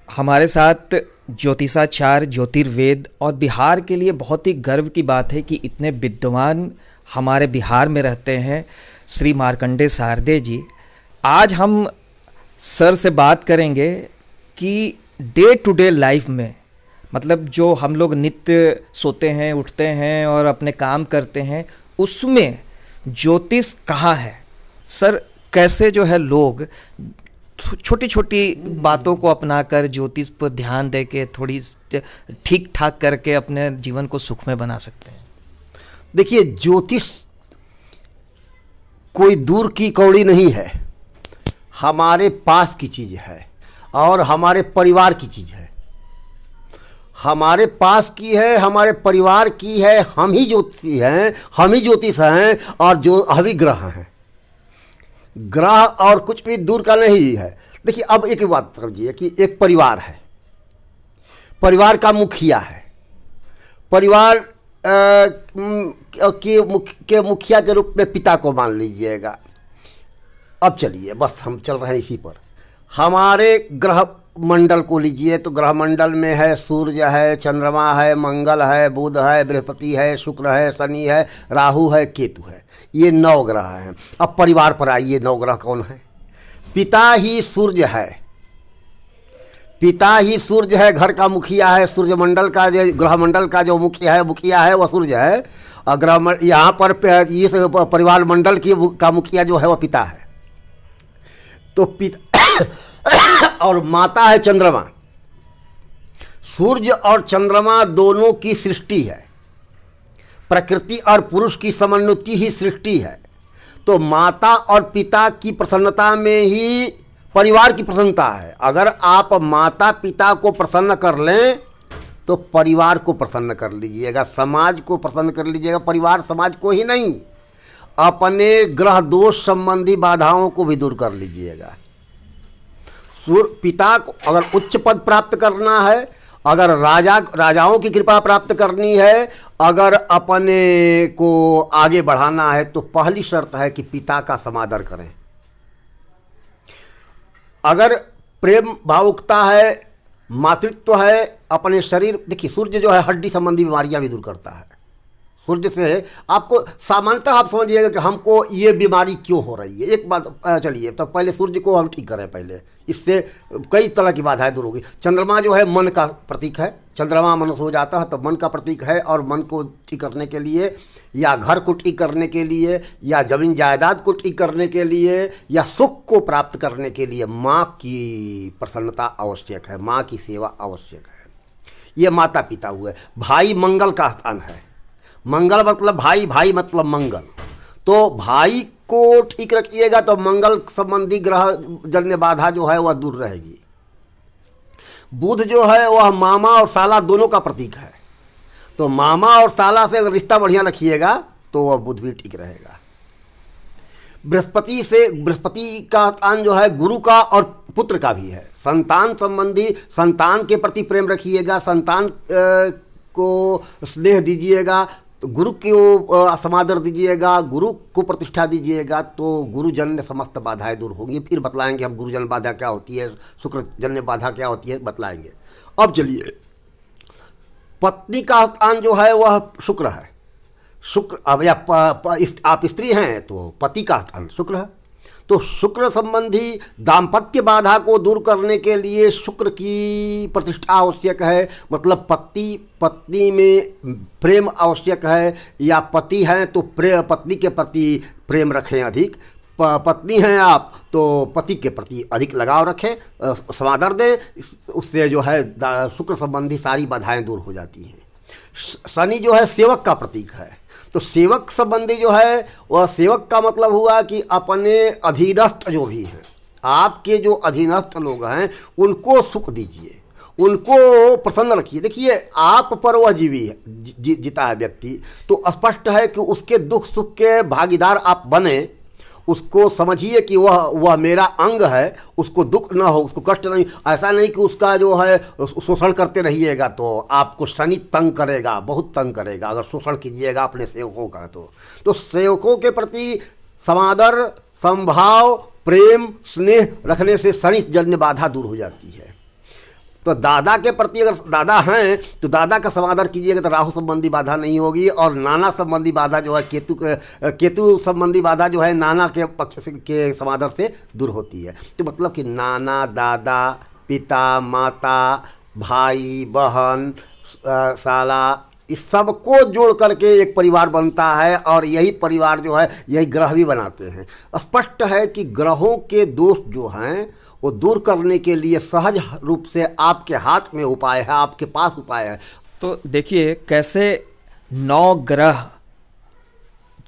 हमारे साथ ज्योतिषाचार्य, ज्योतिर्वेद और बिहार के लिए बहुत ही गर्व की बात है कि इतने विद्वान हमारे बिहार में रहते हैं श्री मार्कंडेय सारदे जी। आज हम सर से बात करेंगे कि डे टू डे लाइफ में, मतलब जो हम लोग नित्य सोते हैं, उठते हैं और अपने काम करते हैं, उसमें ज्योतिष कहाँ है। सर, कैसे जो है लोग छोटी छोटी बातों को अपनाकर ज्योतिष पर ध्यान दे के थोड़ी ठीक ठाक करके अपने जीवन को सुखमय बना सकते हैं। देखिए, ज्योतिष कोई दूर की कौड़ी नहीं है, हमारे पास की चीज़ है और हमारे परिवार की चीज़ है। हमारे पास की है, हमारे परिवार की है। हम ही ज्योतिषी हैं, हम ही ज्योतिष हैं और जो हम ही ग्रह हैं। ग्रह और कुछ भी दूर का नहीं है। देखिए, अब एक बात समझिए कि एक परिवार है, परिवार का मुखिया है। परिवार के मुखिया के रूप में पिता को मान लीजिएगा। अब चलिए, बस हम चल रहे हैं इसी पर। हमारे ग्रह मंडल को लीजिए तो ग्रह मंडल में है सूर्य है, चंद्रमा है, मंगल है, बुध है, बृहस्पति है, शुक्र है, शनि है, राहु है, केतु है। ये 9 ग्रह हैं। अब परिवार पर आइए, 9 ग्रह कौन है? पिता ही सूर्य है। पिता ही सूर्य है, घर का मुखिया है। सूर्य मंडल का जो ग्रह मंडल का जो मुखिया है वह सूर्य है। और ग्रह यहाँ पर इस परिवार मंडल का मुखिया जो है वह पिता है। तो पिता और माता है चंद्रमा। सूर्य और चंद्रमा दोनों की सृष्टि है। प्रकृति और पुरुष की समन्वय ही सृष्टि है। तो माता और पिता की प्रसन्नता में ही परिवार की प्रसन्नता है। अगर आप माता पिता को प्रसन्न कर लें तो परिवार को प्रसन्न कर लीजिएगा, समाज को प्रसन्न कर लीजिएगा। परिवार समाज को ही नहीं, अपने ग्रह दोष संबंधी बाधाओं को भी दूर कर लीजिएगा। पिता को अगर उच्च पद प्राप्त करना है, अगर राजाओं की कृपा प्राप्त करनी है, अगर अपने को आगे बढ़ाना है, तो पहली शर्त है कि पिता का समादर करें। अगर प्रेम भावुकता है, मातृत्व है, अपने शरीर, देखिए सूर्य जो है हड्डी संबंधी बीमारियां भी दूर करता है। सूर्य से आपको सामान्यतः आप समझिएगा कि हमको ये बीमारी क्यों हो रही है। एक बात, चलिए तो पहले सूर्य को हम ठीक करें पहले, इससे कई तरह की बाधाएं दूर होगी। चंद्रमा जो है मन का प्रतीक है। चंद्रमा मन हो जाता है तो मन का प्रतीक है, और मन को ठीक करने के लिए, या घर को ठीक करने के लिए, या जमीन जायदाद को ठीक करने के लिए, या सुख को प्राप्त करने के लिए माँ की प्रसन्नता आवश्यक है, माँ की सेवा आवश्यक है। ये माता पिता हुए। भाई मंगल का स्थान है। मंगल मतलब भाई, भाई मतलब मंगल। तो भाई को ठीक रखिएगा तो मंगल संबंधी ग्रह जन्य बाधा जो है वह दूर रहेगी। बुध जो है वह मामा और साला दोनों का प्रतीक है। तो मामा और साला से अगर रिश्ता बढ़िया रखिएगा तो वह बुध भी ठीक रहेगा। बृहस्पति का स्थान जो है गुरु का और पुत्र का भी है। संतान संबंधी, संतान के प्रति प्रेम रखिएगा, संतान को स्नेह दीजिएगा, तो गुरु को समादर दीजिएगा, गुरु को प्रतिष्ठा दीजिएगा, तो गुरुजन्य समस्त बाधाएं दूर होंगी। फिर बतलाएंगे हम गुरुजन्य बाधा क्या होती है, शुक्रजन्य बाधा क्या होती है, बतलाएंगे। अब चलिए, पत्नी का स्थान जो है वह शुक्र है। शुक्र, अब या आप स्त्री हैं तो पति का स्थान शुक्र है। तो शुक्र संबंधी दाम्पत्य बाधा को दूर करने के लिए शुक्र की प्रतिष्ठा आवश्यक है। मतलब पत्नी में प्रेम आवश्यक है, या पति हैं तो पत्नी के प्रति प्रेम रखें अधिक। पत्नी हैं आप तो पति के प्रति अधिक लगाव रखें, समादर दें। उससे जो है शुक्र संबंधी सारी बाधाएं दूर हो जाती हैं। शनि जो है सेवक का प्रतीक है। तो सेवक संबंधी जो है वह, सेवक का मतलब हुआ कि अपने अधीनस्थ जो भी हैं, आपके जो अधीनस्थ लोग हैं उनको सुख दीजिए, उनको प्रसन्न रखिए। देखिए, आप पर वह जीता है व्यक्ति, तो स्पष्ट है कि उसके दुख सुख के भागीदार आप बने। उसको समझिए कि वह मेरा अंग है, उसको दुख ना हो, उसको कष्ट नहीं। ऐसा नहीं कि उसका जो है शोषण करते रहिएगा तो आपको शनि तंग करेगा, बहुत तंग करेगा अगर शोषण कीजिएगा अपने सेवकों का। तो सेवकों के प्रति समादर, संभाव प्रेम स्नेह रखने से शनि जन्य बाधा दूर हो जाती है। तो दादा के प्रति अगर दादा हैं तो दादा का समादर कीजिएगा तो राहु संबंधी बाधा नहीं होगी, और नाना संबंधी बाधा जो है केतु संबंधी बाधा जो है नाना के पक्ष से के समादर से दूर होती है। तो मतलब कि नाना, दादा, पिता, माता, भाई, बहन, साला, इस सबको जोड़ करके एक परिवार बनता है, और यही परिवार जो है यही ग्रह भी बनाते हैं। स्पष्ट है कि ग्रहों के दोष जो हैं वो दूर करने के लिए सहज रूप से आपके हाथ में उपाय है, आपके पास उपाय है। तो देखिए कैसे 9 ग्रह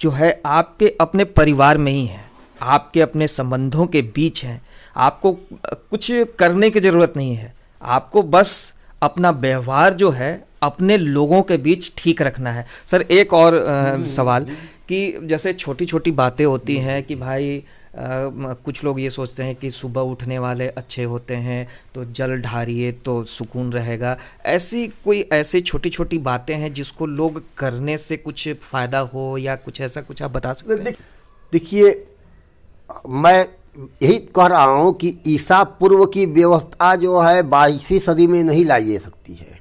जो है आपके अपने परिवार में ही हैं, आपके अपने संबंधों के बीच हैं। आपको कुछ करने की ज़रूरत नहीं है, आपको बस अपना व्यवहार जो है अपने लोगों के बीच ठीक रखना है। सर एक और सवाल कि जैसे छोटी छोटी बातें होती हैं कि भाई कुछ लोग ये सोचते हैं कि सुबह उठने वाले अच्छे होते हैं तो जल ढारिए तो सुकून रहेगा। ऐसी छोटी छोटी बातें हैं जिसको लोग करने से कुछ फ़ायदा हो या कुछ ऐसा कुछ आप बता सकते हैं? देखिए, मैं यही कह रहा हूँ कि ईसा पूर्व की व्यवस्था जो है 22वीं सदी में नहीं लाई जा सकती है,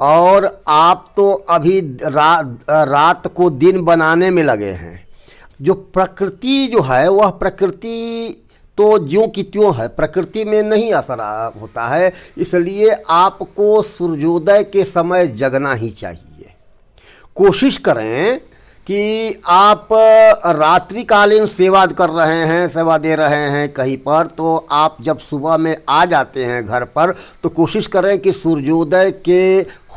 और आप तो अभी रात को दिन बनाने में लगे हैं। जो प्रकृति जो है वह प्रकृति तो ज्यों की त्यों है, प्रकृति में नहीं असर होता है, इसलिए आपको सूर्योदय के समय जगना ही चाहिए। कोशिश करें कि आप रात्रिकालीन सेवा कर रहे हैं, सेवा दे रहे हैं कहीं पर, तो आप जब सुबह में आ जाते हैं घर पर तो कोशिश करें कि सूर्योदय के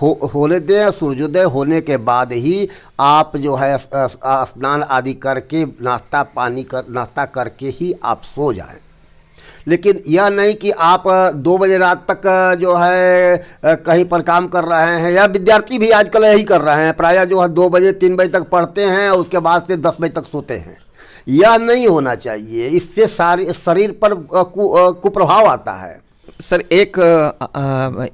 होने दें। सूर्योदय होने के बाद ही आप जो है स्नान आदि करके नाश्ता करके ही आप सो जाएं। लेकिन यह नहीं कि आप 2 बजे रात तक जो है कहीं पर काम कर रहे हैं, या विद्यार्थी भी आजकल यही कर रहे हैं, प्रायः जो है 2 बजे 3 बजे तक पढ़ते हैं और उसके बाद से 10 बजे तक सोते हैं। यह नहीं होना चाहिए, इससे सारे शरीर पर कुप्रभाव आता है। सर एक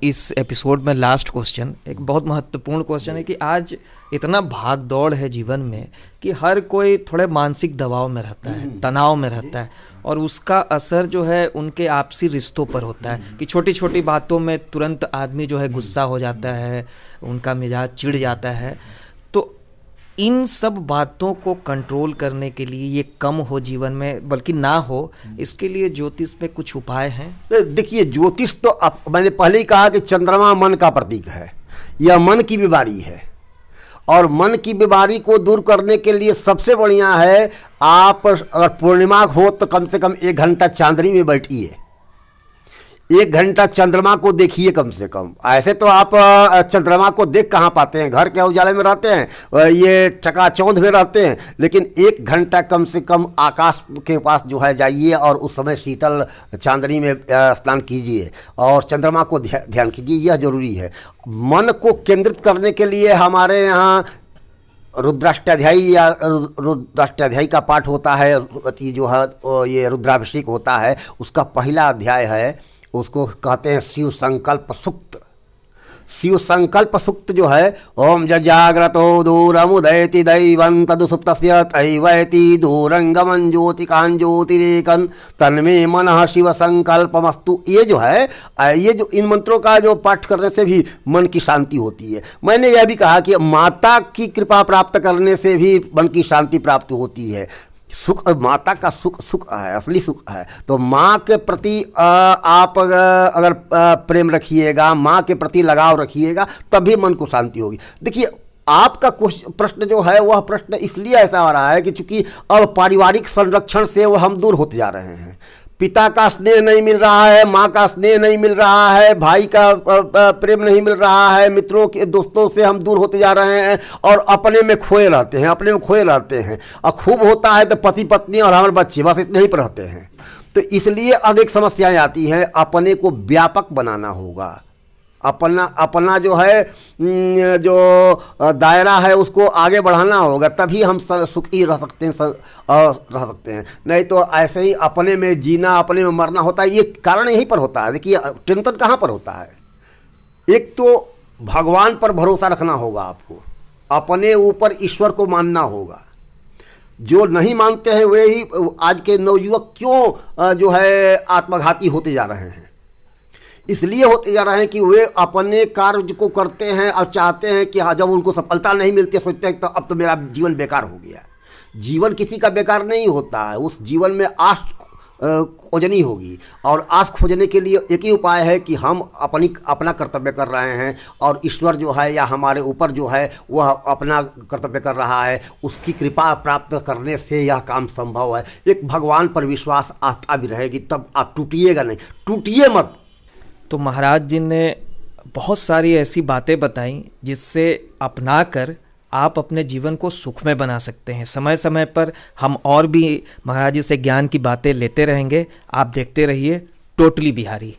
इस एपिसोड में लास्ट क्वेश्चन, एक बहुत महत्वपूर्ण क्वेश्चन है कि आज इतना भाग दौड़ है जीवन में कि हर कोई थोड़े मानसिक दबाव में रहता है, तनाव में रहता है, और उसका असर जो है उनके आपसी रिश्तों पर होता है कि छोटी छोटी बातों में तुरंत आदमी जो है गुस्सा हो जाता है, उनका मिजाज चिढ़ जाता है। तो इन सब बातों को कंट्रोल करने के लिए, ये कम हो जीवन में बल्कि ना हो, इसके लिए ज्योतिष में कुछ उपाय हैं? देखिए, ज्योतिष तो मैंने पहले ही कहा कि चंद्रमा मन का प्रतीक है, यह मन की बीमारी है, और मन की बीमारी को दूर करने के लिए सबसे बढ़िया है आप अगर पूर्णिमा हो तो कम से कम 1 घंटा चांदनी में बैठिए, 1 घंटा चंद्रमा को देखिए कम से कम। ऐसे तो आप चंद्रमा को देख कहाँ पाते हैं, घर के उजाले में रहते हैं, ये चकाचौंध में रहते हैं, लेकिन 1 घंटा कम से कम आकाश के पास जो है जाइए और उस समय शीतल चांदनी में स्नान कीजिए और चंद्रमा को ध्यान कीजिए, यह जरूरी है। मन को केंद्रित करने के लिए हमारे यहाँ रुद्राष्टाध्यायी या रुद्राष्टाध्यायी का पाठ होता है, जो है ये रुद्राभिषेक होता है, उसका पहला अध्याय है, उसको कहते हैं शिव संकल्प सूक्त। शिव संकल्प सूक्त जो है, ओम जजाग्रतो दूरमुदयति दैवं तदुसुप्तस्य तैवैति दूरंगमं ज्योतिकां ज्योतिरेकं तन्मे मनः शिव संकल्पमस्तु। ये जो है, ये जो इन मंत्रों का जो पाठ करने से भी मन की शांति होती है। मैंने यह भी कहा कि माता की कृपा प्राप्त करने से भी मन की शांति प्राप्त होती है। सुख, माता का सुख है, असली सुख है। तो माँ के प्रति आप अगर प्रेम रखिएगा, माँ के प्रति लगाव रखिएगा, तभी मन को शांति होगी। देखिए, आपका प्रश्न जो है वह प्रश्न इसलिए ऐसा आ रहा है कि चूंकि अब पारिवारिक संरक्षण से वो हम दूर होते जा रहे हैं। पिता का स्नेह नहीं मिल रहा है, माँ का स्नेह नहीं मिल रहा है, भाई का प्रेम नहीं मिल रहा है, मित्रों के दोस्तों से हम दूर होते जा रहे हैं और अपने में खोए रहते हैं, और खूब होता है तो पति पत्नी और हमारे बच्चे बस इतने ही पर रहते हैं। तो इसलिए अनेक समस्याएं आती हैं। अपने को व्यापक बनाना होगा, अपना जो है जो दायरा है उसको आगे बढ़ाना होगा, तभी हम सुखी रह सकते हैं। नहीं तो ऐसे ही अपने में जीना, अपने में मरना होता है। ये कारण यहीं पर होता है। देखिए, टेंशन कहाँ पर होता है? एक तो भगवान पर भरोसा रखना होगा आपको, अपने ऊपर ईश्वर को मानना होगा। जो नहीं मानते हैं वे ही आज के नवयुवक क्यों जो है आत्मघाती होते जा रहे हैं। इसलिए होते जा रहे हैं कि वे अपने कार्य को करते हैं और चाहते हैं कि हाँ, जब उनको सफलता नहीं मिलती सोचते हैं तो अब तो मेरा जीवन बेकार हो गया। जीवन किसी का बेकार नहीं होता है, उस जीवन में आश खोजनी होगी, और आश खोजने के लिए एक ही उपाय है कि हम अपना कर्तव्य कर रहे हैं और ईश्वर जो है या हमारे ऊपर जो है वह अपना कर्तव्य कर रहा है, उसकी कृपा प्राप्त करने से यह काम संभव है। एक भगवान पर विश्वास आस्था भी रहेगी तब आप टूटिएगा नहीं, टूटिए मत। तो महाराज जी ने बहुत सारी ऐसी बातें बताई जिससे अपनाकर आप अपने जीवन को सुखमय बना सकते हैं। समय समय पर हम और भी महाराज जी से ज्ञान की बातें लेते रहेंगे। आप देखते रहिए टोटली बिहारी।